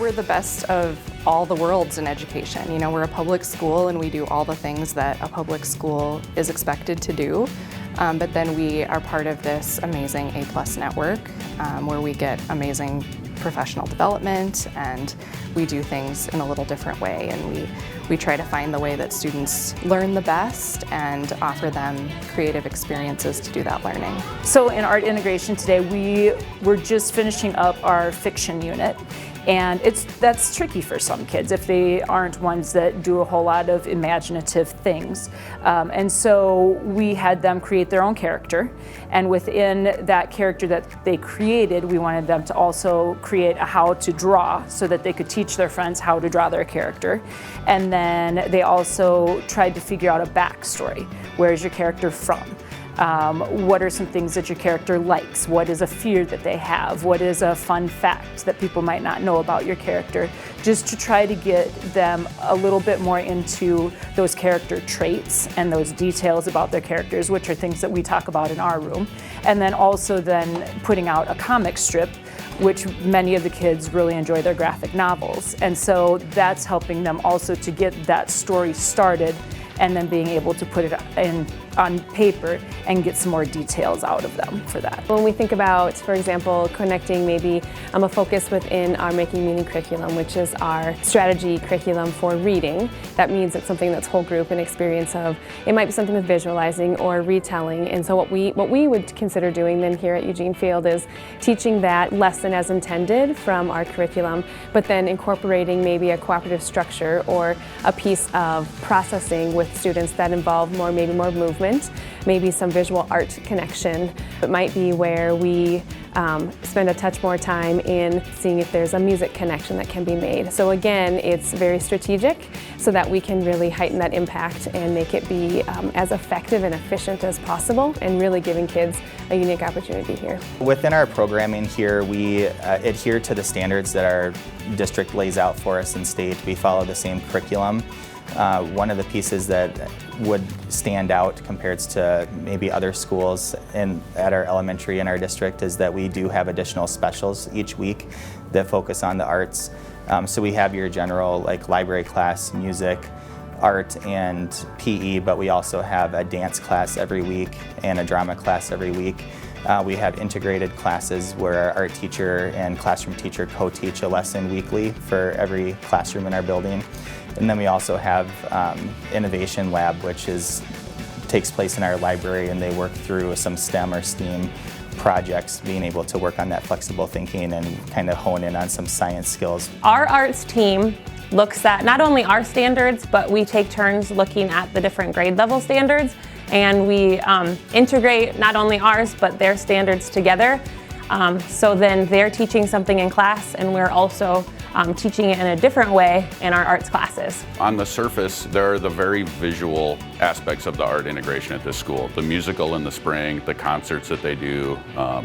we're the best of all the worlds in education. You know, we're a public school and we do all the things that a public school is expected to do. But then we are part of this amazing A+ network where we get amazing professional development, and we do things in a little different way, and we try to find the way that students learn the best and offer them creative experiences to do that learning. So in art integration today, we were just finishing up our fiction unit. And that's tricky for some kids if they aren't ones that do a whole lot of imaginative things. And so we had them create their own character. And within that character that they created, we wanted them to also create a how to draw so that they could teach their friends how to draw their character. And then they also tried to figure out a backstory. Where is your character from? What are some things that your character likes? What is a fear that they have? What is a fun fact that people might not know about your character? Just to try to get them a little bit more into those character traits and those details about their characters, which are things that we talk about in our room. And then also then putting out a comic strip, which many of the kids really enjoy their graphic novels. And so that's helping them also to get that story started and then being able to put it on paper and get some more details out of them for that. When we think about, for example, connecting maybe a focus within our Making Meaning curriculum, which is our strategy curriculum for reading, that means it's something that's whole group and experience of, it might be something with visualizing or retelling. And so what we would consider doing then here at Eugene Field is teaching that lesson as intended from our curriculum, but then incorporating maybe a cooperative structure or a piece of processing with students that involve maybe more movement, maybe some visual art connection. It might be where we spend a touch more time in seeing if there's a music connection that can be made. So again, it's very strategic so that we can really heighten that impact and make it be as effective and efficient as possible, and really giving kids a unique opportunity here. Within our programming here, we adhere to the standards that our district lays out for us in state. We follow the same curriculum. One of the pieces that would stand out compared to maybe other schools at our elementary in our district is that we do have additional specials each week that focus on the arts. So we have your general like library class, music, art, and PE, but we also have a dance class every week and a drama class every week. We have integrated classes where our art teacher and classroom teacher co-teach a lesson weekly for every classroom in our building. And then we also have Innovation Lab, which takes place in our library, and they work through some STEM or STEAM projects, being able to work on that flexible thinking and kind of hone in on some science skills. Our arts team looks at not only our standards, but we take turns looking at the different grade level standards, and we integrate not only ours, but their standards together. So then they're teaching something in class, and we're also teaching it in a different way in our arts classes. On the surface, there are the very visual aspects of the art integration at this school. The musical in the spring, the concerts that they do.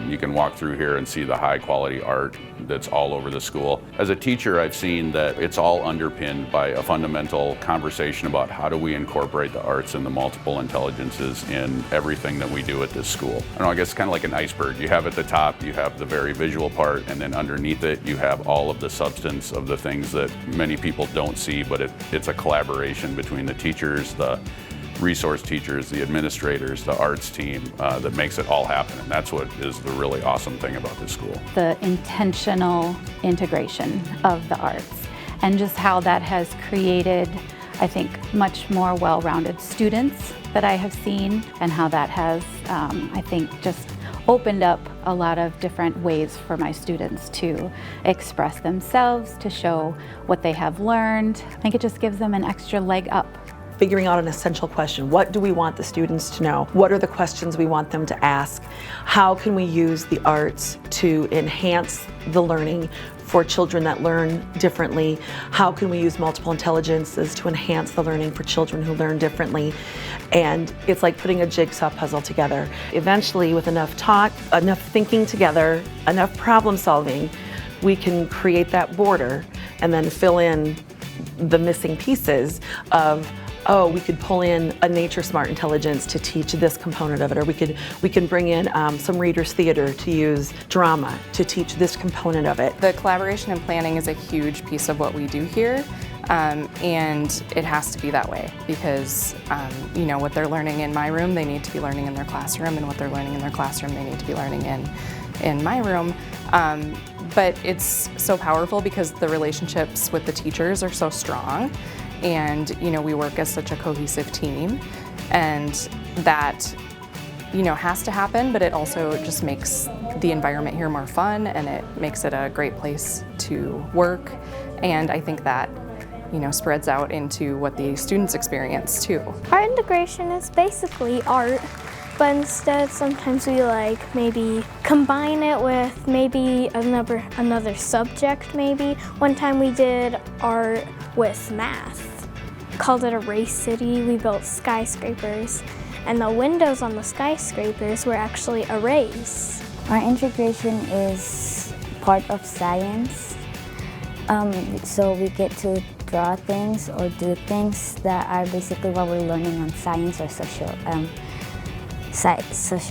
You can walk through here and see the high quality art that's all over the school. As a teacher, I've seen that it's all underpinned by a fundamental conversation about how do we incorporate the arts and the multiple intelligences in everything that we do at this school. I guess it's kind of like an iceberg. You have at the top, you have the very visual part, and then underneath it, you have all of the substance of the things that many people don't see, but it's a collaboration between the teachers, the resource teachers, the administrators, the arts team that makes it all happen. And that's what is the really awesome thing about this school. The intentional integration of the arts and just how that has created, I think, much more well-rounded students that I have seen, and how that has, I think, just opened up a lot of different ways for my students to express themselves, to show what they have learned. I think it just gives them an extra leg up. Figuring out an essential question. What do we want the students to know? What are the questions we want them to ask? How can we use the arts to enhance the learning for children that learn differently? How can we use multiple intelligences to enhance the learning for children who learn differently? And it's like putting a jigsaw puzzle together. Eventually, with enough talk, enough thinking together, enough problem solving, we can create that border and then fill in the missing pieces of oh, we could pull in a nature smart intelligence to teach this component of it, or we can bring in some readers theater to use drama to teach this component of it. The collaboration and planning is a huge piece of what we do here. And it has to be that way because, you know, what they're learning in my room, they need to be learning in their classroom, and what they're learning in their classroom, they need to be learning in my room. But it's so powerful because the relationships with the teachers are so strong, and, you know, we work as such a cohesive team, and that, you know, has to happen, but it also just makes the environment here more fun, and it makes it a great place to work, and I think that, you know, spreads out into what the students experience too. Art integration is basically art, but instead sometimes we like maybe combine it with maybe another subject maybe. One time we did art with math. Called it a race city. We built skyscrapers, and the windows on the skyscrapers were actually arrays. Art integration is part of science, so we get to draw things or do things that are basically what we're learning on science or social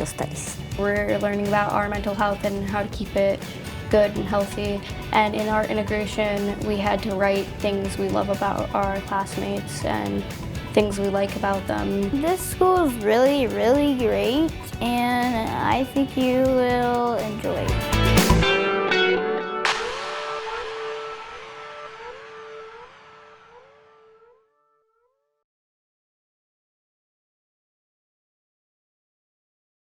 studies. We're learning about our mental health and how to keep it good and healthy. And in art integration, we had to write things we love about our classmates and things we like about them. This school is really, really great, and I think you will enjoy it.